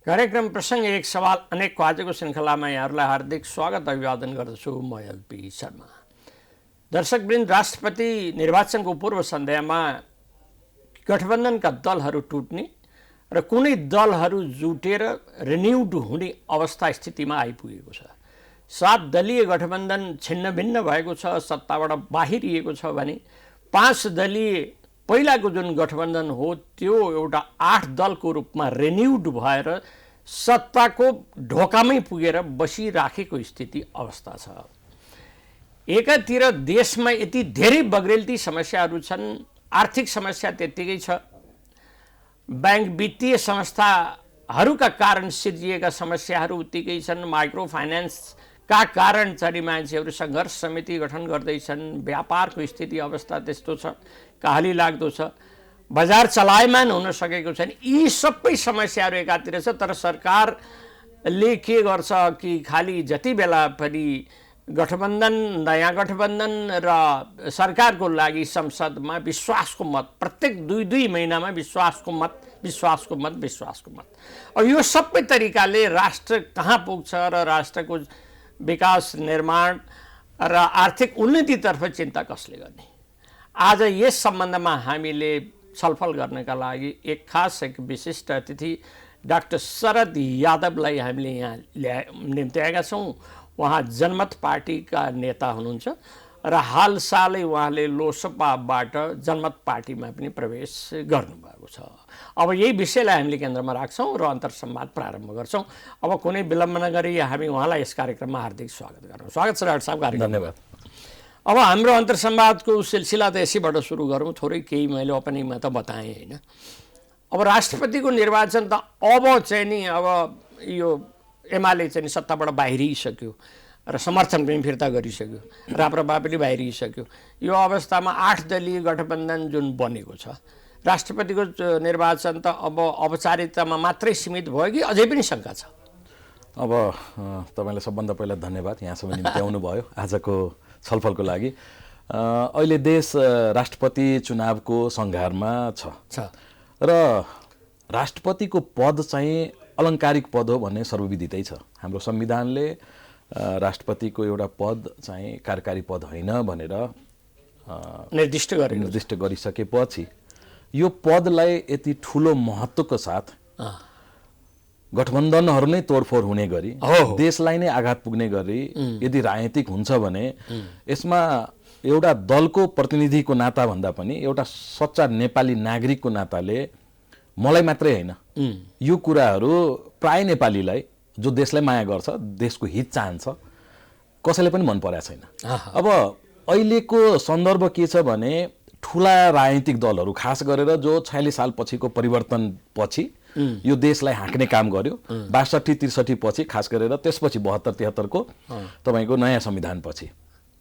कार्यक्रम प्रसङ्ग एक सवाल अनेकको आजको श्रृङ्खलामा यहाँहरूलाई हार्दिक स्वागत अभिवादन गर्दछु। म एलपी शर्मा। दर्शकवृन्द, राष्ट्रपति निर्वाचनको पूर्व सन्ध्यामा गठबन्धनका दलहरू टुट्ने र कुनै दलहरू जुटेर रिन्युड हुने अवस्था स्थितिमा आइपुगेको छ। 7 दलीय गठबन्धन छिन्नभिन्न भएको छ, सत्ताबाट बाहिरिएको छ भने 5 दलीय पहिलाको जुन गठबन्धन हो त्यो एउटा 8 दलको रूपमा रिन्युड भएर सत्ताको ढोकामै पुगेर बसिराखेको स्थिति अवस्था छ। एकातिर देशमा यति धेरै बग्रेलती समस्याहरू छन्, आर्थिक समस्या त्यत्तिकै छ, बैंक वित्तीय संस्थाहरूका कारण सिर्जिएका समस्याहरू उत्तिकै छन्, माइक्रो फाइनेन्सका कारण चाहिँ मान्छेहरू सङ्घर्ष समिति गठन गर्दैछन्, व्यापारको स्थिति अवस्था त्यस्तो छ, काहली लाग्दो छ, बजार चलायमान हुन सकेको छैन। यी सबै समस्याहरू एकातिर छ, तर सरकारले के गर्छ कि खालि जति बेला पनि गठबन्धन, नयाँ गठबन्धन र सरकारको लागि संसदमा विश्वासको मत प्रत्येक 2-2 महिनामा विश्वासको मत। अब यो सबै तरिकाले राष्ट्र कहाँ पुग्छ र राष्ट्रको विकास निर्माण र आर्थिक उन्नतितर्फ चिन्ता कसले गर्ने? आज यस सम्बन्धमा हामीले छलफल गर्नका लागि एक विशिष्ट अतिथि डाक्टर शरद यादवलाई हामीले यहाँ निम्त्याएका छौँ। उहाँ जनमत पार्टीका नेता हुनुहुन्छ र हालसालै उहाँले लोकसभाबाट जनमत पार्टीमा पनि प्रवेश गर्नुभएको छ। अब यही विषयलाई हामीले केन्द्रमा राख्छौँ र अन्तर्संवाद प्रारम्भ गर्छौँ। अब कुनै विलम्ब नगरी हामी उहाँलाई यस कार्यक्रममा हार्दिक स्वागत गर्छौँ। स्वागत छ डाक्टर साहब, कार्यक्रम। धन्यवाद। अब हाम्रो अन्तर्संवादको सिलसिला त यसैबाट सुरु गरौँ। थोरै केही मैले ओपनिङमा त बताएँ होइन। अब राष्ट्रपतिको निर्वाचन त अब चाहिँ नि अब यो एमाले चाहिँ सत्ताबाट बाहिरिसक्यो र समर्थन पनि फिर्ता गरिसक्यो, राप्रपा पनि बाहिरिसक्यो। यो अवस्थामा 8 दलीय गठबन्धन जुन बनेको छ, राष्ट्रपतिको निर्वाचन त अब औपचारिकतामा मात्रै सीमित भयो कि अझै पनि शङ्का छ? अब तपाईँलाई सबभन्दा पहिला धन्यवाद यहाँसम्म निम्त्याउनु भयो आजको छलफलको लागि। अहिले देश राष्ट्रपति चुनावको सङ्घारमा छ र राष्ट्रपतिको पद चाहिँ अलङ्कारिक पद हो भन्ने सर्वविदितै छ। हाम्रो संविधानले राष्ट्रपतिको एउटा पद चाहिँ कार्यकारी पद होइन भनेर निर्दिष्ट गरिसकेपछि यो पदलाई यति ठुलो महत्त्वको साथ गठबन्धनहरू नै तोडफोड हुने गरी देशलाई नै आघात पुग्ने गरी यदि राजनीतिक हुन्छ भने यसमा एउटा दलको प्रतिनिधिको नाता भन्दा पनि एउटा सच्चा नेपाली नागरिकको नाताले मलाई मात्रै होइन, यो कुराहरू प्राय नेपालीलाई जो देशलाई माया गर्छ, देशको हित चाहन्छ, कसैले पनि मन परेको छैन। अब अहिलेको सन्दर्भ के छ भने ठुला राजनीतिक दलहरू खास गरेर जो 46 साल पछिको परिवर्तन पछि यो देशलाई हाँक्ने काम गर्यो, 62-63 पछि खास गरेर, त्यसपछि 72-73 को तपाईँको नयाँ संविधान पछि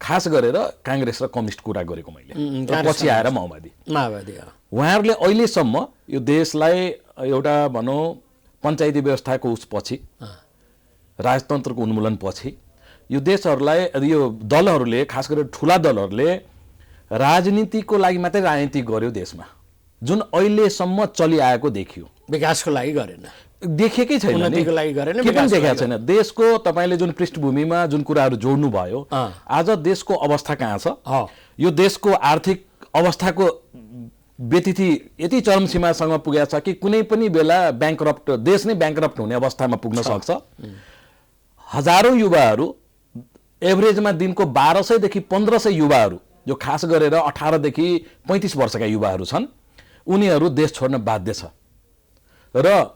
खास गरेर काङ्ग्रेस र कम्युनिस्ट कुरा गरेको मैले, पछि आएर माओवादी उहाँहरूले अहिलेसम्म यो देशलाई एउटा भनौँ पञ्चायती व्यवस्थाको उसपछि, राजतन्त्रको उन्मूलन पछि यो देशहरूलाई, यो दलहरूले, खास गरेर ठुला दलहरूले राजनीतिको लागि मात्रै राजनीति गर्यो देशमा, जुन अहिलेसम्म चलिआएको देखियो। विकासको लागि गरेन, देखेकै छैन, उन्नतिको लागि गरेन, के पनि देखेको छैन। देशको तपाईँले जुन पृष्ठभूमिमा जुन कुराहरू जोड्नु भयो, आज देशको अवस्था कहाँ छ, यो देशको आर्थिक अवस्थाको व्यतिथि यति चरम सीमासँग पुगेको छ कि कुनै पनि बेला देश नै ब्याङ्क्रप्ट हुने अवस्थामा पुग्न सक्छ। हजारौँ युवाहरू, एभरेजमा दिनको 1200 देखि 1500 युवाहरू जो खास गरेर 18 देखि 35 वर्षका युवाहरू छन्, उनीहरू देश छोड्न बाध्य छ। र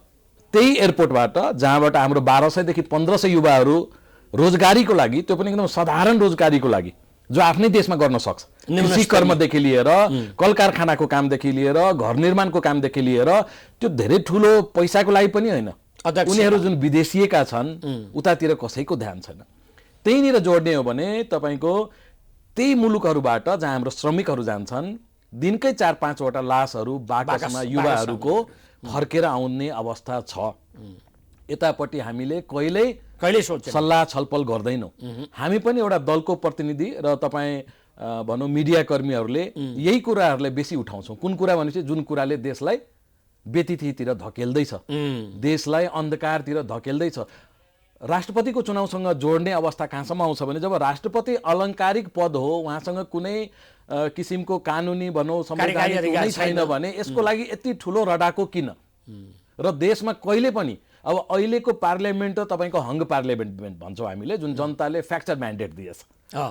त्यही एयरपोर्टबाट जहाँबाट हाम्रो 1200 देखि 1500 युवाहरू रोजगारीको लागि, त्यो पनि एकदम साधारण रोजगारीको लागि जो आफ्नै देशमा गर्न सक्छ, कृषि कर्मदेखि लिएर कल कारखानाको कामदेखि लिएर घर निर्माणको कामदेखि लिएर, त्यो धेरै ठुलो पैसाको लागि पनि होइन, उनीहरू जुन विदेशिएका छन् उतातिर कसैको ध्यान छैन। त्यहीँनिर जोड्ने हो भने तपाईँको त्यही मुलुकहरूबाट जहाँ हाम्रो श्रमिकहरू जान्छन्, दिनकै 4-5 वटा लासहरू बाकसमा युवाहरूको फर्केर आउने अवस्था छ। यतापट्टि हामीले कहिल्यै सल्लाह छलफल गर्दैनौँ। हामी पनि एउटा दलको प्रतिनिधि र तपाईँ भनौँ मिडिया कर्मीहरूले यही कुराहरूलाई बेसी उठाउँछौँ। कुन कुरा भनेपछि जुन कुराले देशलाई व्यतिथितिर धकेल्दैछ, देशलाई अन्धकारतिर धकेल्दैछ। राष्ट्रपतिको चुनावसँग जोड्ने अवस्था कहाँसम्म आउँछ भने जब राष्ट्रपति अलङ्कारिक पद हो, उहाँसँग कुनै किसिमको कानुनी भनौँ संवैधानिक कुनै छैन भने यसको लागि यति ठुलो रडाको किन? र देशमा कहिले पनि अब अहिलेको पार्लियामेन्ट त तपाईँको हङ पार्लियामेन्ट भन्छौँ हामीले, जुन जनताले फ्र्याक्चर म्यान्डेट दिएछ।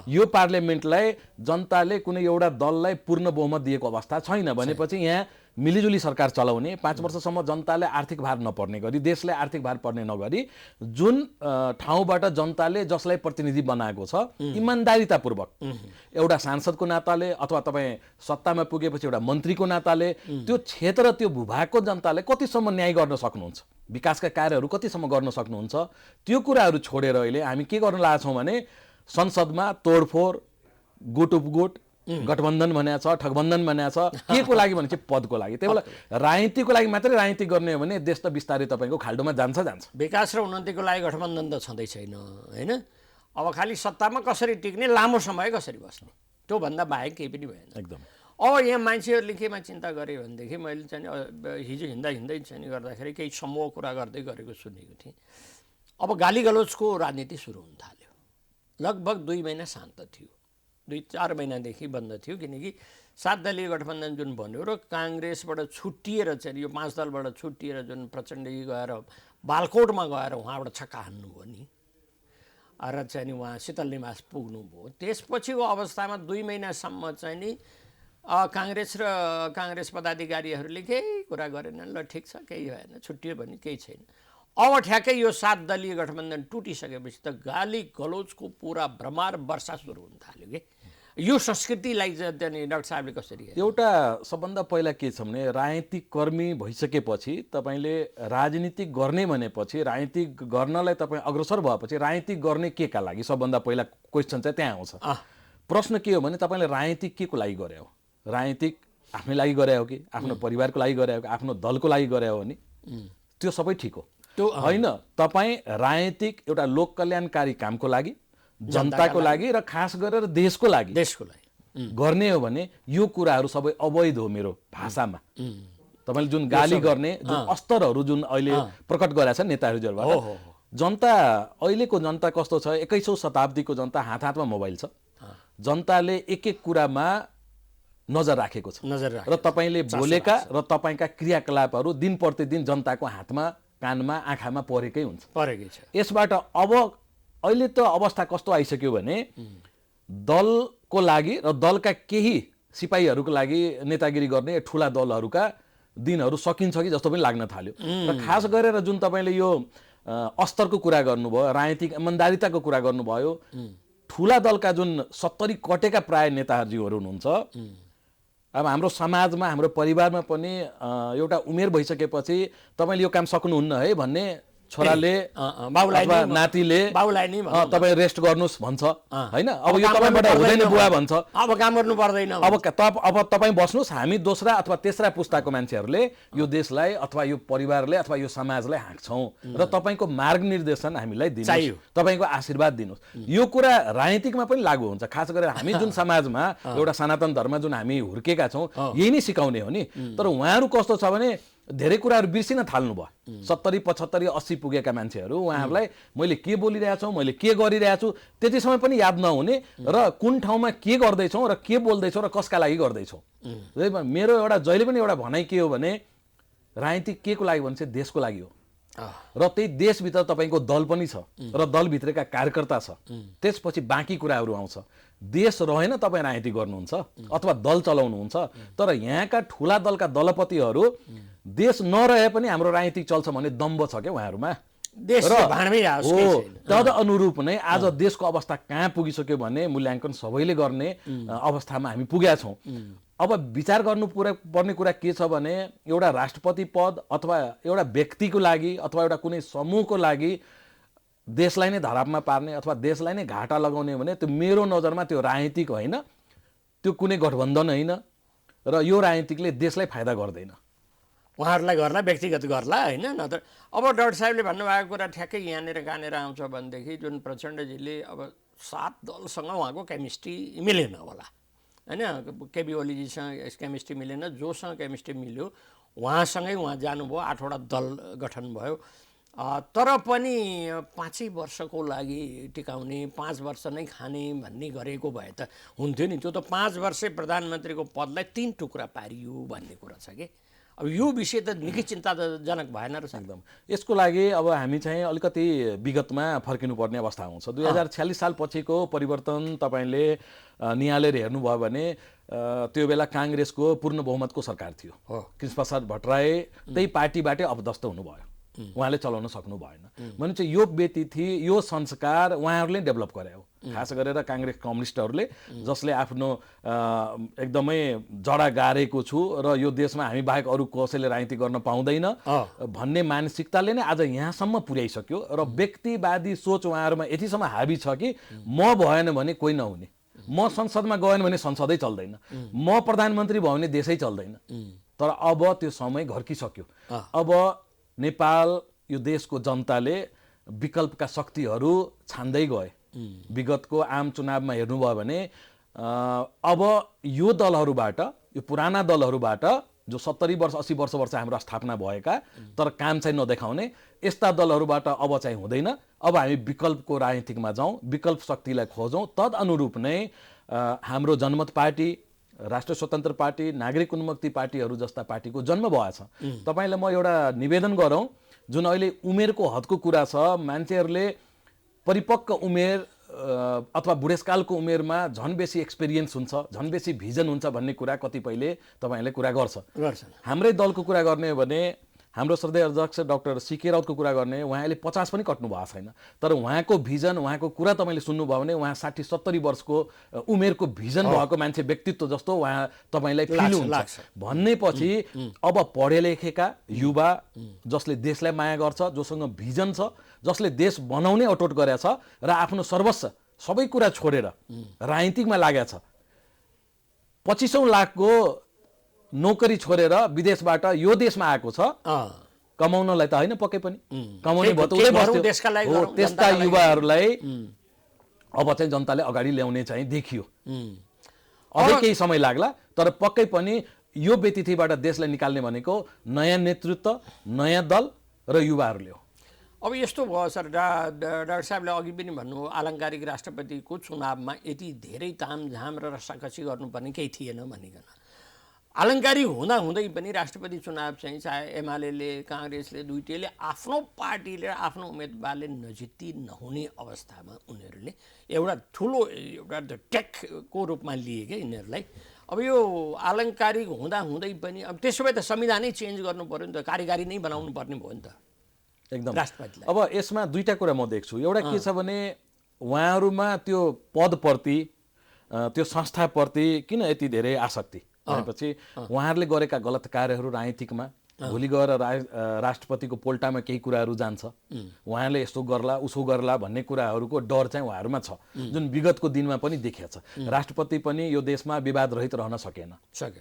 यो पार्लियामेन्टलाई जनताले कुनै एउटा दललाई पूर्ण बहुमत दिएको अवस्था छैन भनेपछि यहाँ मिलिजुली सरकार चलाउने, 5 वर्षसम्म जनताले आर्थिक भार नपर्ने गरी, देशलाई आर्थिक भार पर्ने नगरी जुन ठाउँबाट जनताले जसलाई प्रतिनिधि बनाएको छ इमान्दारितापूर्वक एउटा सांसदको नाताले अथवा तपाईँ सत्तामा पुगेपछि एउटा मन्त्रीको नाताले त्यो क्षेत्र त्यो भूभागको जनताले कतिसम्म न्याय गर्न सक्नुहुन्छ, विकासका कार्यहरू कतिसम्म गर्न सक्नुहुन्छ, त्यो कुराहरू छोडेर अहिले हामी के गर्न लागेछौँ भने संसदमा तोडफोड, गुट उपगुट, गठबन्धन भनेको छ, ठगबन्धन भनेको छ, के को लागि भने चाहिँ पदको लागि। त्यही भएर राजनीतिको लागि मात्रै राजनीति गर्ने हो भने देश त बिस्तारै तपाईँको खाल्डोमा जान्छ। विकास र उन्नतिको लागि गठबन्धन त छँदै छैन होइन। अब खालि सत्तामा कसरी टिक्ने, लामो समय कसरी बस्ने, त्योभन्दा बाहेक केही पनि भएन एकदम। अब यहाँ मान्छेहरूले केमा चिन्ता गरे भनेदेखि मैले चाहिँ हिजो हिँड्दै चाहिँ गर्दाखेरि केही समूह कुरा गर्दै गरेको सुनेको थिएँ। अब गाली गलोचको राजनीति सुरु हुन थाल्यो। लगभग 2 महिना शान्त थियो, 2-4 महिनादेखि बन्द थियो, किनकि 7 दलीय गठबन्धन जुन बन्यो र काङ्ग्रेसबाट छुट्टिएर चाहिँ यो 5 दलबाट छुट्टिएर जुन प्रचण्डजी गएर बालकोटमा गएर उहाँबाट छक्का हान्नुभयो नि र चाहिँ नि उहाँ शीतल निवास पुग्नुभयो। त्यसपछिको अवस्थामा 2 महिनासम्म चाहिँ नि काङ्ग्रेस र काङ्ग्रेस पदाधिकारीहरूले केही कुरा गरेनन्। ल ठिक छ, केही भएन, छुट्टियो भने केही छैन। अब ठ्याक्कै यो 7 दलीय गठबन्धन टुटिसकेपछि त गाली गलोचको पुरा भ्रमार वर्षा सुरु हुन थाल्यो कि यो संस्कृतिलाई चाहिँ डाक्टर साहबले कसरी एउटा सबभन्दा पहिला के छ भने राजनीतिक कर्मी भइसकेपछि तपाईँले राजनीतिक गर्ने भनेपछि राजनीतिक गर्नलाई तपाईँ अग्रसर भएपछि राजनीतिक गर्ने के का लागि सबभन्दा पहिला क्वेसन चाहिँ त्यहाँ आउँछ। प्रश्न के हो भने तपाईँले राजनीतिक के को लागि गरे हो? राजनीतिक आफ्नै लागि गरे हो कि आफ्नो परिवारको लागि गरे हो कि आफ्नो दलको लागि गरे हो भने त्यो सबै ठिक हो होइन। तपाईँ राजनीतिक एउटा लोक कल्याणकारी कामको लागि, जनताको लागि र खास गरेर देशको लागि गर्ने हो भने यो कुराहरू सबै अवैध हो मेरो भाषामा। तपाईँले जुन गाली गर्ने जुन अस्तरहरू जुन अहिले प्रकट गरेका छन् नेताहरूबाट, जनता अहिलेको जनता कस्तो छ, 21औं शताब्दीको जनता हात हातमा मोबाइल छ, जनताले एक एक कुरामा नजर राखेको छ र तपाईँले बोलेका र तपाईँका क्रियाकलापहरू दिन प्रतिदिन जनताको हातमा, कानमा, आँखामा परेकै हुन्छ। यसबाट अब अहिले त अवस्था कस्तो आइसक्यो भने दलको लागि र दलका केही सिपाहीहरूको लागि नेतागिरी गर्ने ठुला दलहरूका दिनहरू सकिन्छ कि जस्तो पनि लाग्न थाल्यो। र खास गरेर जुन तपाईँले यो अस्तरको कुरा गर्नुभयो, राजनीतिक इमान्दारिताको कुरा गर्नुभयो, ठुला दलका जुन 70 कटेका प्राय नेताजीहरू हुनुहुन्छ, अब हाम्रो समाजमा हाम्रो परिवारमा पनि एउटा उमेर भइसकेपछि तपाईँले यो काम सक्नुहुन्न है भन्ने छोराले अथवा नातिले तपाईँ रेस्ट गर्नुहोस् भन्छ होइन। अब यो तपाईँबाट हुँदैन बुवा भन्छ, अब काम गर्नु पर्दैन, अब तपाईँ बस्नुहोस्, हामी दोस्रा अथवा तेस्रा पुस्ताको मान्छेहरूले यो देशलाई अथवा यो परिवारले अथवा यो समाजलाई हाँक्छौँ र तपाईँको मार्गनिर्देशन हामीलाई दिनुहोस्, तपाईँको आशीर्वाद दिनुहोस्। यो कुरा राजनीतिकमा पनि लागू हुन्छ। खास गरेर हामी जुन समाजमा एउटा सनातन धर्म जुन हामी हुर्केका छौँ यही नै सिकाउने हो नि। तर उहाँहरू कस्तो छ भने धेरै कुराहरू बिर्सिन थाल्नु भयो। 70, 75, 80 पुगेका मान्छेहरू, उहाँहरूलाई मैले के बोलिरहेको छु, मैले के गरिरहेको छु त्यति समय पनि याद नहुने र कुन ठाउँमा के गर्दैछौँ र के बोल्दैछौँ र कसका लागि गर्दैछौँ। मेरो एउटा जहिले पनि एउटा भनाइ के हो भने राजनीति के को लागि भन्छ, देशको लागि हो र त्यही देशभित्र तपाईँको दल पनि छ र दलभित्रका कार्यकर्ता छ, त्यसपछि बाँकी कुराहरू आउँछ। देश रहेन तपाईँ राजनीति गर्नुहुन्छ अथवा दल चलाउनुहुन्छ, तर यहाँका ठुला दलका दलपतिहरू देश नरहे पनि हाम्रो राजनीति चल्छ भन्ने दम्ब छ क्या उहाँहरूमा। तद अनुरूप नै आज देशको अवस्था कहाँ पुगिसक्यो भने मूल्याङ्कन सबैले गर्ने अवस्थामा हामी पुगेका छौँ। अब विचार गर्नु पर्ने कुरा के छ भने एउटा राष्ट्रपति पद अथवा एउटा व्यक्तिको लागि अथवा एउटा कुनै समूहको लागि देशलाई नै धरापमा पार्ने अथवा देशलाई नै घाटा लगाउने भने त्यो मेरो नजरमा त्यो राजनीतिक होइन, त्यो कुनै गठबन्धन होइन र यो राजनीतिकले देशलाई फाइदा गर्दैन। उहाँहरूलाई गर्ला, व्यक्तिगत गर्ला होइन। नत्र अब डाक्टर साहबले भन्नुभएको कुरा ठ्याक्कै यहाँनिर कहाँनिर आउँछ भनेदेखि जुन प्रचण्डजीले अब 7 दलसँग उहाँको केमिस्ट्री मिलेन होला होइन, केपी ओलीजीसँग केमिस्ट्री मिलेन, जोसँग केमिस्ट्री मिल्यो उहाँसँगै उहाँ जानुभयो, 8वटा दल गठन भयो। तर पनि 5 वर्षको लागि टिकाउने, 5 वर्ष नै खाने भन्ने गरेको भए त हुन्थ्यो नि। त्यो त 5 वर्षे प्रधानमन्त्रीको पदलाई 3 टुक्रा पारियो भन्ने कुरा छ कि। अब यो विषय त निकै चिन्ताजनक भएन र? एकदम। यसको लागि अब हामी चाहिँ अलिकति विगतमा फर्किनुपर्ने अवस्था आउँछ। 2046 साल पछिको परिवर्तन तपाईँले निहालेर हेर्नुभयो भने त्यो बेला काङ्ग्रेसको पूर्ण बहुमतको सरकार थियो। कृष्णप्रसाद भट्टराई त्यही पार्टीबाटै अपदस्थ हुनुभयो, उहाँले चलाउन सक्नु भएन। भने चाहिँ यो व्यतिथि, यो संस्कार उहाँहरूले डेभलप गरे हो, खास गरेर काङ्ग्रेस कम्युनिस्टहरूले, जसले आफ्नो एकदमै जडा गारेको छु र यो देशमा हामी बाहेक अरू कसैले राजनीति गर्न पाउँदैन भन्ने मानसिकताले नै आज यहाँसम्म पुर्याइसक्यो। र व्यक्तिवादी सोच उहाँहरूमा यतिसम्म हाबी छ कि म भएन भने कोही नहुने, म संसदमा गएन भने संसदै चल्दैन, म प्रधानमन्त्री भयो भने देशै चल्दैन। तर अब त्यो समय घर्किसक्यो। अब नेपाल, यो देशको जनताले विकल्पका शक्तिहरू छान्दै गए। विगतको आम चुनावमा हेर्नुभयो भने अब यो दलहरूबाट, यो पुराना दलहरूबाट जो 70 वर्ष 80 वर्ष हाम्रो स्थापना भएका तर काम चाहिँ नदेखाउने यस्ता दलहरूबाट अब चाहिँ हुँदैन। अब हामी विकल्पको राजनीतिकमा जाउँ, विकल्प शक्तिलाई खोजौँ। तदअनुरूप नै हाम्रो जनमत पार्टी, राष्ट्रिय स्वतन्त्र पार्टी, नागरिक उन्मुक्ति पार्टीहरू जस्ता पार्टीको जन्म भएछ। तपाईँलाई म एउटा निवेदन गरौँ, जुन अहिले उमेरको हदको कुरा छ, मान्छेहरूले परिपक्व उमेर अथवा बुढेसकालको उमेरमा झन् बेसी एक्सपिरियन्स हुन्छ, झन् बेसी भिजन हुन्छ भन्ने कुरा कतिपयले तपाईँहरूले कुरा गर्छ। हाम्रै दलको कुरा गर्ने हो भने हाम्रो श्रद्धेय अध्यक्ष डाक्टर सीके राउतको कुरा गर्ने, उहाँ अहिले 50 पनि कट्नु भएको छैन। तर उहाँको भिजन, उहाँको कुरा तपाईँले सुन्नुभयो भने उहाँ 60-70 वर्षको उमेरको भिजन भएको मान्छे, व्यक्तित्व जस्तो उहाँ तपाईँलाई फिल हुन्छ। भन्नेपछि अब पढे लेखेका युवा जसले देशलाई माया गर्छ, जोसँग भिजन छ, जसले देश बनाउने अटोट गरेका छ र आफ्नो सर्वस्व सबै कुरा छोडेर राजनीतिकमा लागेको छ, 2500 लाखको नोकरी छोडेर विदेशबाट यो देशमा आएको छ कमाउनलाई त होइन, पक्कै पनि कमाउने भयो त त्यस्ता युवाहरूलाई अब चाहिँ जनताले अगाडि ल्याउने चाहिँ देखियो। अझै केही समय लाग्ला, तर पक्कै पनि यो व्यतिथिबाट देशलाई निकाल्ने भनेको नयाँ नेतृत्व, नयाँ दल र युवाहरूले हो। अब यस्तो भयो सर, डाक्टर साहबले अघि पनि भन्नुभयो, आलङ्कारिक राष्ट्रपतिको चुनावमा यति धेरै तामझाम र रसाकसी गर्नुपर्ने केही थिएन भनिकन। आलङ्कारिक हुँदाहुँदै पनि राष्ट्रपति चुनाव चाहिँ चाहे एमाले, काङ्ग्रेसले, दुईटैले आफ्नो पार्टीले आफ्नो उम्मेदवारले नजित्ती नहुने अवस्थामा उनीहरूले एउटा ठुलो एउटा टेकको रूपमा लिए क्या यिनीहरूलाई। अब यो आलङ्कारिक हुँदाहुँदै पनि अब त्यसो भए त संविधानै चेन्ज गर्नु पऱ्यो नि त, कार्यकारी नै बनाउनु पर्ने भयो नि त एकदम राष्ट्रपतिलाई। अब यसमा दुईटा कुरा म देख्छु। एउटा के छ भने उहाँहरूमा त्यो पदप्रति, त्यो संस्थाप्रति किन यति धेरै आसक्ति भनेपछि उहाँहरूले गरेका गलत कार्यहरू राजनीतिकमा भोलि गएर राष्ट्रपतिको पोल्टामा केही कुराहरू जान्छ, उहाँले यस्तो गर्ला उसो गर्ला भन्ने कुराहरूको डर चाहिँ उहाँहरूमा छ, जुन विगतको दिनमा पनि देखिएको छ। राष्ट्रपति पनि यो देशमा विवाद रहित रहन सकेन,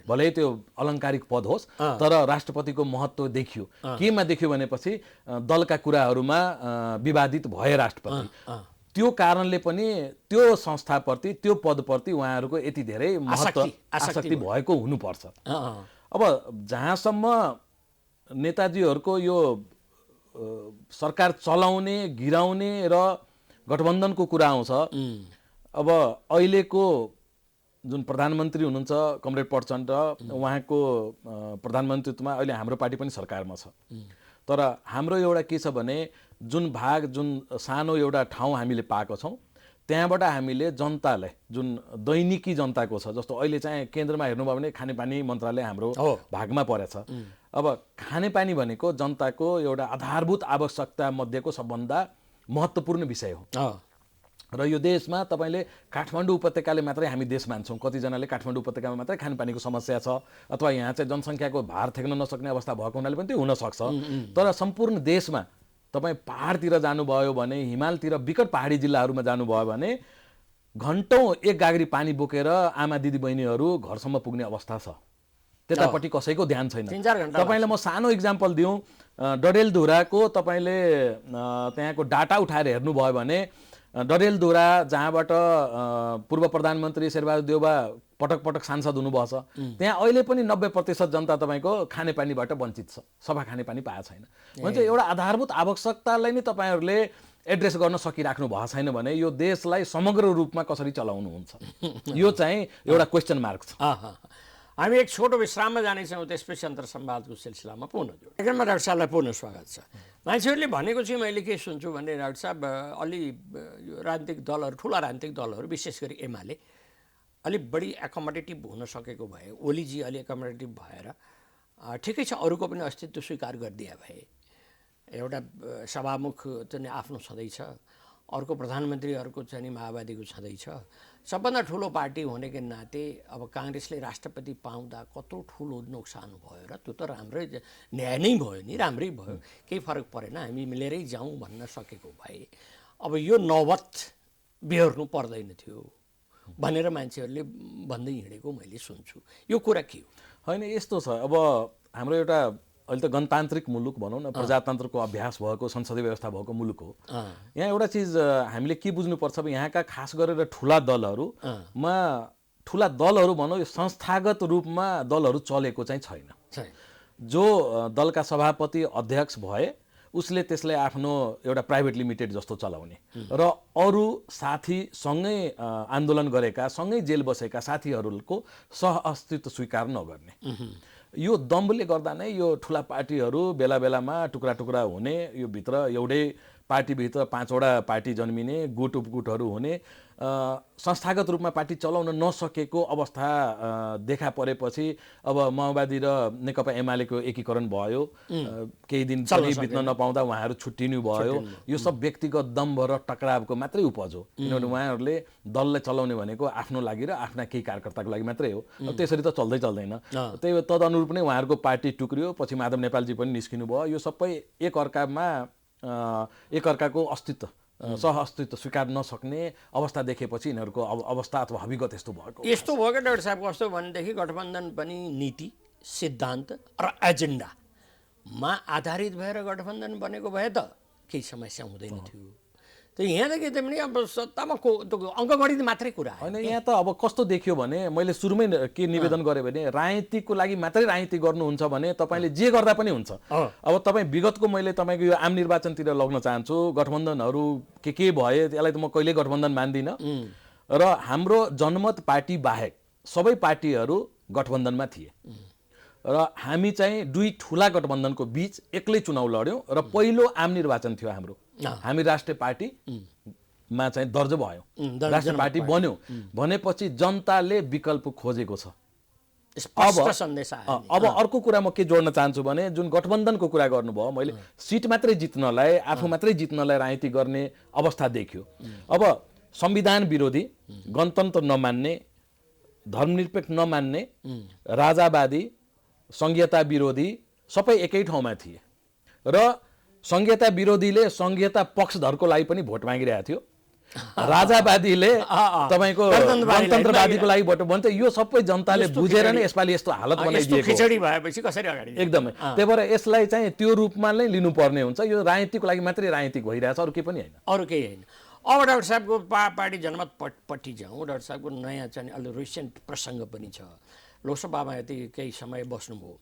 भले त्यो अलङ्कारिक पद होस्, तर राष्ट्रपतिको महत्त्व देखियो। केमा देखियो भनेपछि दलका कुराहरूमा विवादित भए राष्ट्रपति, त्यो कारणले पनि त्यो संस्थाप्रति, त्यो पदप्रति उहाँहरूको यति धेरै आसक्ति भएको हुनुपर्छ। अब जहाँसम्म नेताजीहरूको यो सरकार चलाउने, गिराउने र गठबन्धनको कुरा आउँछ, अब अहिलेको जुन प्रधानमन्त्री हुनुहुन्छ कमरेड प्रचण्ड, उहाँको प्रधानमन्त्रीत्वमा अहिले हाम्रो पार्टी पनि सरकारमा छ। तर हाम्रो एउटा के छ भने जुन भाग, जुन सानो एउटा ठाउँ हामीले पाएको छौँ, त्यहाँबाट हामीले जनतालाई, जुन दैनिकी जनताको छ, जस्तो अहिले चाहिँ केन्द्रमा हेर्नुभयो भने खानेपानी मन्त्रालय हाम्रो भागमा परेछ। अब खानेपानी भनेको जनताको एउटा आधारभूत आवश्यकता मध्येको सबभन्दा महत्त्वपूर्ण विषय हो। र यो देशमा तपाईँले काठमाडौँ उपत्यकाले मात्रै हामी देश मान्छौँ, कतिजनाले काठमाडौँ उपत्यकामा मात्रै खानेपानीको समस्या छ, अथवा यहाँ चाहिँ जनसङ्ख्याको भार थेक्न नसक्ने अवस्था भएको हुनाले पनि त्यो हुनसक्छ। तर सम्पूर्ण देशमा तपाईँ पहाडतिर जानुभयो भने, हिमालतिर विकट पहाडी जिल्लाहरूमा जानुभयो भने घन्टौँ एक गाग्री पानी बोकेर आमा दिदी बहिनीहरू घरसम्म पुग्ने अवस्था छ, त्यतापट्टि कसैको ध्यान छैन। तपाईँलाई म सानो इक्जाम्पल दिउँ, डडेलधुराको तपाईँले त्यहाँको डाटा उठाएर हेर्नुभयो भने डडेलधुरा, जहाँबाट पूर्व प्रधानमन्त्री शेरबहादुर देउवा पटक पटक सांसद हुनुभएको छ, त्यहाँ अहिले पनि 90% जनता तपाईँको खानेपानीबाट वञ्चित छ, सफा खानेपानी पाएको छैन। भन्छ एउटा आधारभूत आवश्यकतालाई नै तपाईँहरूले एड्रेस गर्न सकिराख्नु भएको छैन भने यो देशलाई समग्र रूपमा कसरी चलाउनुहुन्छ, यो चाहिँ एउटा क्वेसन मार्क छ। हामी एक छोटो विश्राममा जानेछौँ, त्यसपछि अन्तर संवादको सिलसिलामा पुनः जोड। कार्यक्रममा डाक्टर साहबलाई पुनः स्वागत छ। मान्छेहरूले भनेको चाहिँ मैले के सुन्छु भने डाक्टर साहब अलि यो राजनीतिक दलहरू, ठुला राजनीतिक दलहरू विशेष गरी एमाले अलिक बढी एकोमोडेटिभ हुन सकेको भए, ओलीजी अलि एकोमोडेटिभ भएर ठिकै छ अरूको पनि अस्तित्व स्वीकार गरिदिए भए, एउटा सभामुख चाहिँ आफ्नो छँदैछ, अर्को प्रधानमन्त्री अर्को चाहिँ माओवादीको छँदैछ, सबभन्दा ठुलो पार्टी हुनेको नाते अब काङ्ग्रेसले राष्ट्रपति पाउँदा कत्रो ठुलो नोक्सान भयो र त्यो त राम्रै न्याय नै भयो नि, राम्रै भयो, केही फरक परेन, हामी मिलेरै जाउँ भन्न सकेको भए अब यो नौबत बेहोर्नु पर्दैन थियो भनेर मान्छेहरूले भन्दै हिँडेको मैले सुन्छु। यो कुरा के हो? होइन, यस्तो छ, अब हाम्रो एउटा अहिले त गणतान्त्रिक मुलुक भनौँ न, प्रजातन्त्रको अभ्यास भएको, संसदीय व्यवस्था भएको मुलुक हो। यहाँ एउटा चिज हामीले के बुझ्नुपर्छ, अब यहाँका खास गरेर ठुला दलहरूमा, ठुला दलहरू भनौँ, यो संस्थागत रूपमा दलहरू चलेको चाहिँ छैन। जो दलका सभापति अध्यक्ष भए उसले त्यसलाई आफ्नो एउटा प्राइभेट लिमिटेड जस्तो चलाउने र अरू साथीसँगै आन्दोलन गरेका, सँगै जेल बसेका साथीहरूको सह अस्तित्व स्वीकार नगर्ने, यो दम्बले गर्दा नै यो ठुला पार्टीहरू बेला बेलामा टुक्रा टुक्रा हुने, यो भित्र एउटै पार्टीभित्र 5वटा पार्टी जन्मिने, गुट उपगुटहरू हुने, संस्थागत रूपमा पार्टी चलाउन नसकेको अवस्था देखा परेपछि अब माओवादी र नेकपा एमालेको एकीकरण भयो, केही दिन पनि बित्न नपाउँदा उहाँहरू छुट्टिनु भयो। यो सब व्यक्तिगत दम्भ र टकरावको मात्रै उपज हो, किनभने उहाँहरूले दललाई चलाउने भनेको आफ्नो लागि र आफ्ना केही कार्यकर्ताको लागि मात्रै हो। त्यसरी त चल्दै चल्दैन। त्यही तदनुरूप नै उहाँहरूको पार्टी टुक्रियो, पछि माधव नेपालजी पनि निस्किनु भयो। यो सबै एकअर्काको अस्तित्व, सह अस्तित्व स्वीकार नसक्ने अवस्था देखेपछि यिनीहरूको अवस्था अथवा हविगत यस्तो भएको। यस्तो भयो क्या डाक्टर साहब, कस्तो भनेदेखि गठबन्धन पनि नीति, सिद्धान्त र एजेन्डामा आधारित भएर गठबन्धन बनेको भए त केही समस्या हुँदैन थियो। त यहाँदेखि त पनि अब सत्तामा अङ्कगणित मात्रै कुरा होइन। यहाँ त अब कस्तो देखियो भने, मैले सुरुमै के निवेदन गरेँ भने, राजनीतिको लागि मात्रै राजनीति गर्नुहुन्छ भने तपाईँले जे गर्दा पनि हुन्छ। अब तपाईँ विगतको, मैले तपाईँको यो आम निर्वाचनतिर लग्न चाहन्छु, गठबन्धनहरू के भए त्यसलाई त म कहिल्यै गठबन्धन मान्दिनँ। र हाम्रो जनमत पार्टी बाहेक सबै पार्टीहरू गठबन्धनमा थिए र हामी चाहिँ दुई ठुला गठबन्धनको बीच एक्लै चुनाव लड्यौँ र पहिलो आम निर्वाचन थियो हाम्रो। हामी राष्ट्रिय पार्टीमा चाहिँ दर्ज भयो, राष्ट्रिय पार्टी बन्यो भनेपछि जनताले विकल्प खोजेको छ। अब अर्को कुरा म के जोड्न चाहन्छु भने, जुन गठबन्धनको कुरा गर्नुभयो, मैले सिट मात्रै जित्नलाई, आफू मात्रै जित्नलाई राजनीति गर्ने अवस्था देखियो। अब संविधान विरोधी, गणतन्त्र नमान्ने, धर्मनिरपेक्ष नमान्ने, राजावादी, संघीयता विरोधी सबै एकै ठाउँमा थिए र संघीयता विरोधीले संघीयता पक्षधरको लागि पनि भोट मागिरहेको थियो, राजावादीले तपाईँको गणतन्त्रवादीको लागि भोट भन्छ। यो सबै जनताले बुझेर नै यसपालि यस्तो हालत बनाइदिएको, खिचडी भएपछि कसरी अगाडि एकदमै। त्यही भएर यसलाई चाहिँ त्यो रूपमा नै लिनुपर्ने हुन्छ। यो राजनीतिको लागि मात्रै राजनीतिक भइरहेछ, अरू केही पनि होइन, अरू केही होइन। अब डाक्टर साहबको पार्टी जनमतपट्टि जाउँ। डाक्टर साहबको नयाँ चाहिँ अलि रिसेन्ट प्रसङ्ग पनि छ। लोकसभामा यति केही समय बस्नुभयो,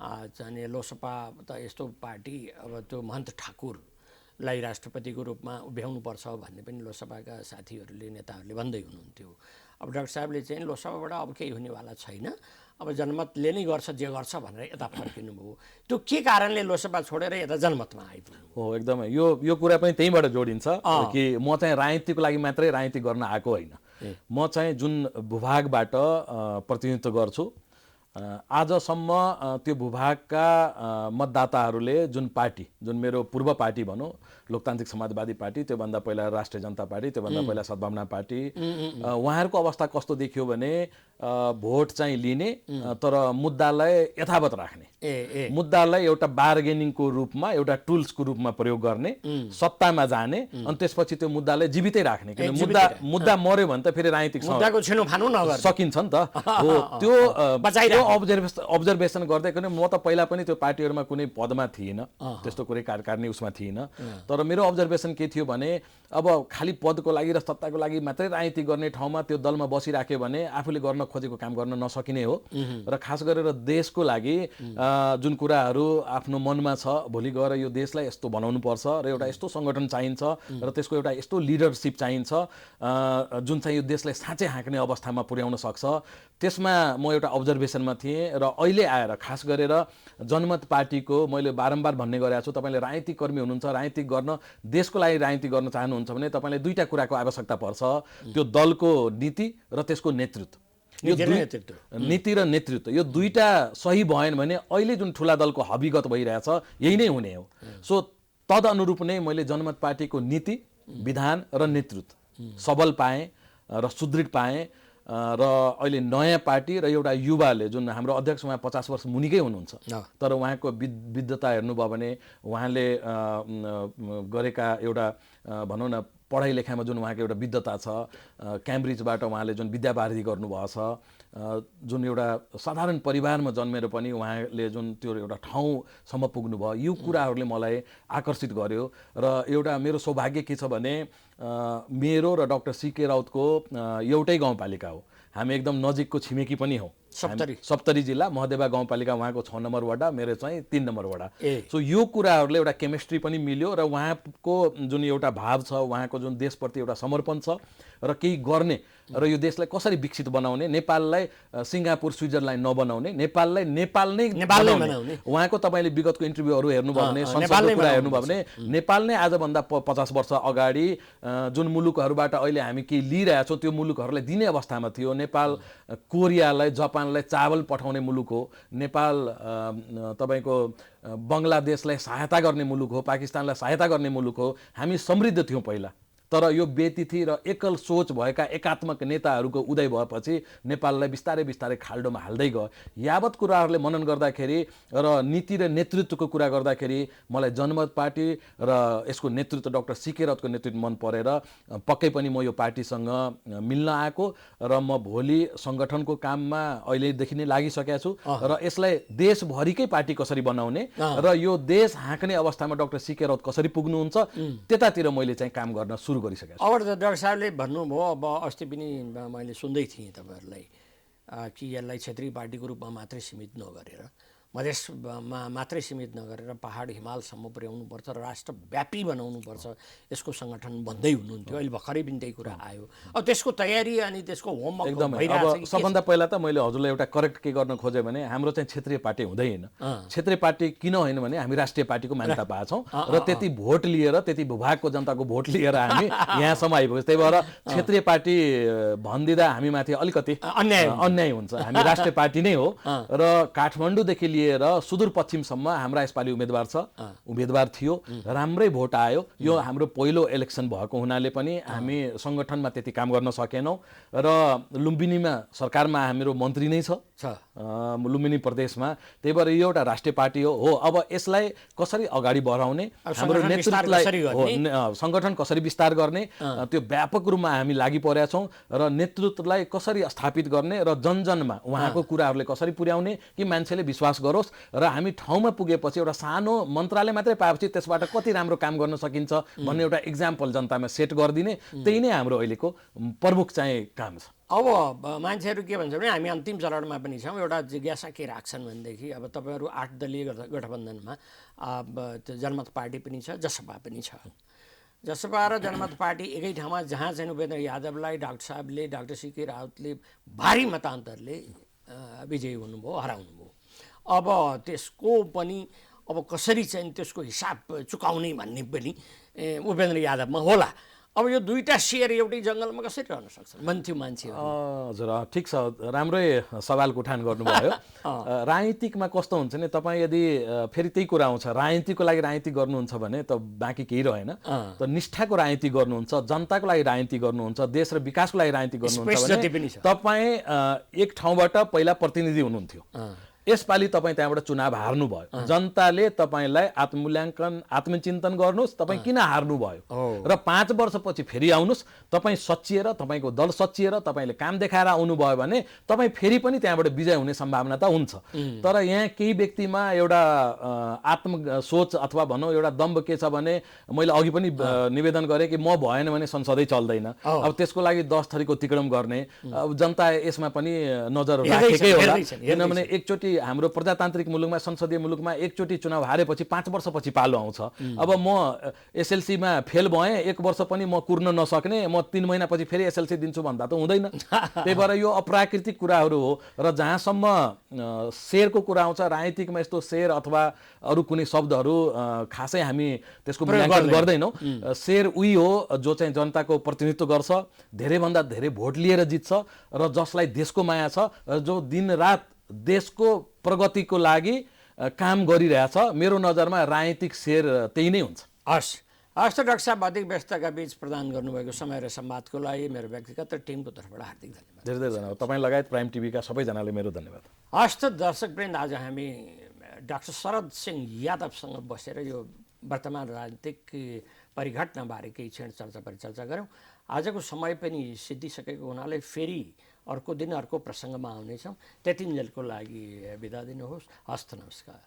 चाहिँ लोकसभा त यस्तो पार्टी, अब त्यो महन्त ठाकुरलाई राष्ट्रपतिको रूपमा उभ्याउनुपर्छ भन्ने पनि लोकसभाका साथीहरूले, नेताहरूले भन्दै हुनुहुन्थ्यो। अब डाक्टर साहबले चाहिँ लोकसभाबाट अब केही हुनेवाला छैन, अब जनमतले नै गर्छ जे गर्छ भनेर यता फर्किनु भयो। त्यो के कारणले लोकसभा छोडेर यता जनमतमा आइपुग्नु हो? एकदमै यो कुरा पनि त्यहीँबाट जोडिन्छ कि म चाहिँ राजनीतिको लागि मात्रै राजनीति गर्न आएको होइन। म चाहिँ जुन भूभागबाट प्रतिनिधित्व गर्छु, आजसम्म त्यो भूभागका मतदाताहरूले जुन पार्टी, जुन मेरो पूर्व पार्टी भनौँ लोकतान्त्रिक समाजवादी पार्टी, त्योभन्दा पहिला राष्ट्रिय जनता पार्टी, त्योभन्दा पहिला सद्भावना पार्टी, उहाँहरूको अवस्था कस्तो देखियो भने भोट चाहिँ लिने तर मुद्दालाई यथावत राख्ने, मुद्दालाई एउटा बार्गेनिङको रूपमा, एउटा टुल्सको रूपमा प्रयोग गर्ने, सत्तामा जाने अनि त्यसपछि त्यो मुद्दालाई जीवितै राख्ने। किन मुद्दा मर्यो भने त फेरि राजनीतिक सकिन्छ नि त। त्यो अब्जर्भेसन गर्दै किन म त पहिला पनि त्यो पार्टीहरूमा कुनै पदमा थिइनँ, त्यस्तो कुनै कार्यकारिणी उसमा थिइनँ। तर मेरो अब्जर्भेसन के थियो भने अब खालि पदको लागि र सत्ताको लागि मात्रै राजनीति गर्ने ठाउँमा त्यो दलमा बसिराख्यो भने आफूले गर्न खोजेको काम गर्न नसकिने हो। र खास गरेर देशको लागि जुन कुराहरू आफ्नो मनमा छ, भोलि गएर यो देशलाई यस्तो बनाउनु पर्छ र एउटा यस्तो सङ्गठन चाहिन्छ र त्यसको एउटा यस्तो लिडरसिप चाहिन्छ जुन चाहिँ यो देशलाई साँच्चै हाँक्ने अवस्थामा पुर्याउन सक्छ, त्यसमा म एउटा अब्जर्भेसनमा थिएँ। र अहिले आएर खास गरेर जनमत पार्टीको मैले बारम्बार भन्ने गरेको छु, तपाईँले राजनीतिक कर्मी हुनुहुन्छ, राजनीति गर्न देशको लागि राजनीति गर्न चाहनुहुन्छ भने तपाईँले दुईटा कुराको आवश्यकता पर्छ, त्यो दलको नीति र त्यसको नेतृत्व। नीति र नेतृत्व यो दुईटा सही भएन भने अहिले जुन ठुला दलको हविगत भइरहेछ यही नै हुने हो। सो तदअनुरूप नै मैले जनमत पार्टीको नीति, विधान र नेतृत्व सबल पाएँ र सुदृढ पाएँ। र अहिले नयाँ पार्टी र एउटा युवाले जुन हाम्रो अध्यक्ष उहाँ 50 वर्ष मुनिकै हुनुहुन्छ, तर उहाँको विद्धता हेर्नुभयो भने उहाँले गरेका एउटा भनौँ न पढाइ लेखाइमा जुन उहाँको एउटा विद्धता छ, क्याम्ब्रिजबाट उहाँले जुन विद्यावारिधि गर्नुभएको छ, जुन एउटा साधारण परिवारमा जन्मेर पनि उहाँले जुन त्यो एउटा ठाउँसम्म पुग्नुभयो, यो कुराहरूले मलाई आकर्षित गर्यो। र एउटा मेरो सौभाग्य के छ भने मेरो र डाक्टर सीके राउतको एउटै गाउँपालिका हो, हामी एकदम नजिकको छिमेकी पनि हौँ। सप्तरी जिल्ला महदेवा गाउँपालिका उहाँको 6 नम्बर वडा, मेरो चाहिँ 3 नम्बर वडा। सो यो कुराहरूले एउटा केमिस्ट्री पनि मिल्यो र उहाँको जुन एउटा भाव छ, उहाँको जुन देशप्रति एउटा समर्पण छ र केही गर्ने र यो देशलाई कसरी विकसित बनाउने, नेपाललाई सिङ्गापुर स्विजरल्यान्ड नबनाउने, नेपाललाई नेपाल नै बनाउने। उहाँको तपाईँले विगतको इन्टरभ्यूहरू हेर्नुभयो भने, संसदको कुरा हेर्नुभयो भने नेपाल नै आजभन्दा 50 वर्ष अगाडि जुन मुलुकहरूबाट अहिले हामी केही लिइरहेछौँ त्यो मुलुकहरूलाई दिने अवस्थामा थियो। नेपाल कोरियालाई, जापानलाई चावल पठाउने मुलुक हो, नेपाल तपाईँको बङ्गलादेशलाई सहायता गर्ने मुलुक हो, पाकिस्तानलाई सहायता गर्ने मुलुक हो। हामी समृद्ध थियौँ पहिला, तर यो बेतिथि र एकल सोच भएका एकात्मक नेताहरूको उदय भएपछि नेपाललाई बिस्तारै बिस्तारै खाल्डोमा हाल्दै गयो। यावत कुराहरूले मनन गर्दाखेरि र नीति र नेतृत्वको कुरा गर्दाखेरि मलाई जनमत पार्टी र यसको नेतृत्व डाक्टर सीके राउतको नेतृत्व मन परेर पक्कै पनि म यो पार्टीसँग मिल्न आएको र म भोलि सङ्गठनको काममा अहिलेदेखि नै लागिसकेको छु र यसलाई देशभरिकै पार्टी कसरी बनाउने र यो देश हाँक्ने अवस्थामा डाक्टर सीके राउत कसरी पुग्नुहुन्छ त्यतातिर मैले चाहिँ काम गर्न सुरु गरिसकेको छु। अब डाक्टर साहबले भन्नुभयो, अब अस्ति पनि मैले सुन्दै थिएँ तपाईँहरूलाई कि यसलाई क्षेत्रीय पार्टीको रूपमा मात्रै सीमित नगरेर, मधेसमा मात्रै सीमित नगरेर पहाड हिमालसम्म पुर्याउनुपर्छ र राष्ट्रव्यापी बनाउनुपर्छ यसको सङ्गठन भन्दै हुनुहुन्थ्यो। अहिले भर्खरै पनि त्यही कुरा आयो। अब त्यसको तयारी अनि त्यसको होमवर्क एकदम अब सबभन्दा पहिला त मैले हजुरलाई एउटा करेक्ट के गर्न खोजेँ भने हाम्रो चाहिँ क्षेत्रीय पार्टी हुँदैन। क्षेत्रीय पार्टी किन होइन भने हामी राष्ट्रिय पार्टीको मान्यता पाएका छौँ र त्यति भोट लिएर, त्यति भूभागको जनताको भोट लिएर हामी यहाँसम्म आइपुग्यो। त्यही भएर क्षेत्रीय पार्टी भनिदिँदा हामीमाथि अलिकति अन्याय हुन्छ। हामी राष्ट्रिय पार्टी नै हो र काठमाडौँदेखि लिएर सुदूरपश्चिमसम्म हाम्रा यसपालि उम्मेदवार छ, उम्मेदवार थियो, राम्रै भोट आयो। यो हाम्रो पहिलो इलेक्सन भएको हुनाले पनि हामी सङ्गठनमा त्यति काम गर्न सकेनौँ र लुम्बिनीमा सरकारमा हाम्रो मन्त्री नै छ लुम्बिनी प्रदेशमा। त्यही भएर यो एउटा राष्ट्रिय पार्टी हो। अब यसलाई कसरी अगाडि बढाउने, हाम्रो नेतृत्वलाई सङ्गठन कसरी विस्तार गर्ने, त्यो व्यापक रूपमा हामी लागि परेका छौँ र नेतृत्वलाई कसरी स्थापित गर्ने र जनजनमा उहाँको कुराहरूले कसरी पुर्याउने कि मान्छेले विश्वास गरोस् र हामी ठाउँमा पुगेपछि एउटा सानो मन्त्रालय मात्रै पाएपछि त्यसबाट कति राम्रो काम गर्न सकिन्छ भन्ने एउटा इक्जाम्पल जनतामा सेट गरिदिने, त्यही नै हाम्रो अहिलेको प्रमुख चाहिँ काम छ। अब मान्छेहरू के भन्छ भने हामी अन्तिम चरणमा पनि छौँ, एउटा जिज्ञासा के राख्छन् भनेदेखि अब तपाईँहरू 8 दलीय गठबन्धनमा जनमत पार्टी पनि छ, जसपा पनि छ। जसपा र जनमत पार्टी एकै ठाउँमा जहाँ चाहिँ उपेन्द्र यादवलाई डाक्टर साहबले, डाक्टर सीके राउतले भारी मतान्तरले विजयी हुनुभयो, हराउनुभयो। अब त्यसको पनि अब कसरी चाहिँ त्यसको हिसाब चुकाउने भन्ने पनि उपेन्द्र यादवमा होला। अब यो दुईटा सेयर एउटै जङ्गलमा कसरी रहन सक्छ मान्छे? हजुर ठिक छ, राम्रै सवालको उठान गर्नुभयो। राजनीतिकमा कस्तो हुन्छ नि, तपाईँ यदि फेरि त्यही कुरा आउँछ, राजनीतिको लागि राजनीति गर्नुहुन्छ भने त बाँकी केही रहेन। त निष्ठाको राजनीति गर्नुहुन्छ, जनताको लागि राजनीति गर्नुहुन्छ, देश र विकासको लागि राजनीति गर्नुहुन्छ भने तपाईँ एक ठाउँबाट पहिला प्रतिनिधि हुनुहुन्थ्यो, यसपालि तपाईँ त्यहाँबाट चुनाव हार्नुभयो, जनताले तपाईँलाई आत्ममूल्याङ्कन आत्मचिन्तन गर्नुहोस् तपाईँ किन हार्नुभयो र 5 वर्षपछि फेरि आउनुहोस्, तपाईँ सच्चिएर तपाईँको दल सच्चिएर तपाईँले काम देखाएर आउनुभयो भने तपाईँ फेरि पनि त्यहाँबाट विजय हुने सम्भावना त हुन्छ। तर यहाँ केही व्यक्तिमा एउटा आत्म सोच अथवा भनौँ एउटा दम्ब के छ भने, मैले अघि पनि निवेदन गरेँ कि म भएन भने संसदै चल्दैन, अब त्यसको लागि 10 थरीको तिक्रम गर्ने, अब जनता यसमा पनि नजर राखेकै होला। किनभने एकचोटि हाम्रो प्रजातान्त्रिक मुलुकमा संसदीय मुलुकमा एकचोटि चुनाव हारेपछि 5 वर्षपछि पालो आउँछ। अब म एसएलसीमा फेल भएँ, 1 वर्ष पनि म कुर्न नसक्ने, म 3 महिनापछि फेरि एसएलसी दिन्छु भन्दा त हुँदैन। त्यही भएर यो अप्राकृतिक कुराहरू हो र जहाँसम्म शेरको कुरा आउँछ, राजनीतिकमा यस्तो शेर अथवा अरू कुनै शब्दहरू खासै हामी त्यसको मूल्याङ्कन गर्दैनौँ। शेर उही हो जो चाहिँ जनताको प्रतिनिधित्व गर्छ, धेरैभन्दा धेरै भोट लिएर जित्छ र जसलाई देशको माया छ, जो दिनरात देशको प्रगतिको लागि काम गरिरहेछ। मेरो नजरमा राजनीतिक शेर त्यही नै हुन्छ। हस् हस् त डाक्टर साहब, अधिक व्यस्तका बीच प्रदान गर्नुभएको समय र संवादको लागि मेरो व्यक्तिगत र टिमको तर्फबाट हार्दिक धन्यवाद। धेरै धेरै धन्यवाद। तपाईँ लगायत प्राइम टिभीका सबैजनाले मेरो धन्यवाद। हस् त दर्शकवृन्द, आज हामी डाक्टर शरद सिंह यादवसँग बसेर यो वर्तमान राजनीतिक परिघटनाबारे केही क्षण चर्चा परिचर्चा गऱ्यौँ। आजको समय पनि सिद्धिसकेको हुनाले फेरि अर्को दिन अर्को प्रसङ्गमा आउनेछौँ। त्यतिन्जेलको लागि बिदा दिनुहोस्। हस्त नमस्कार।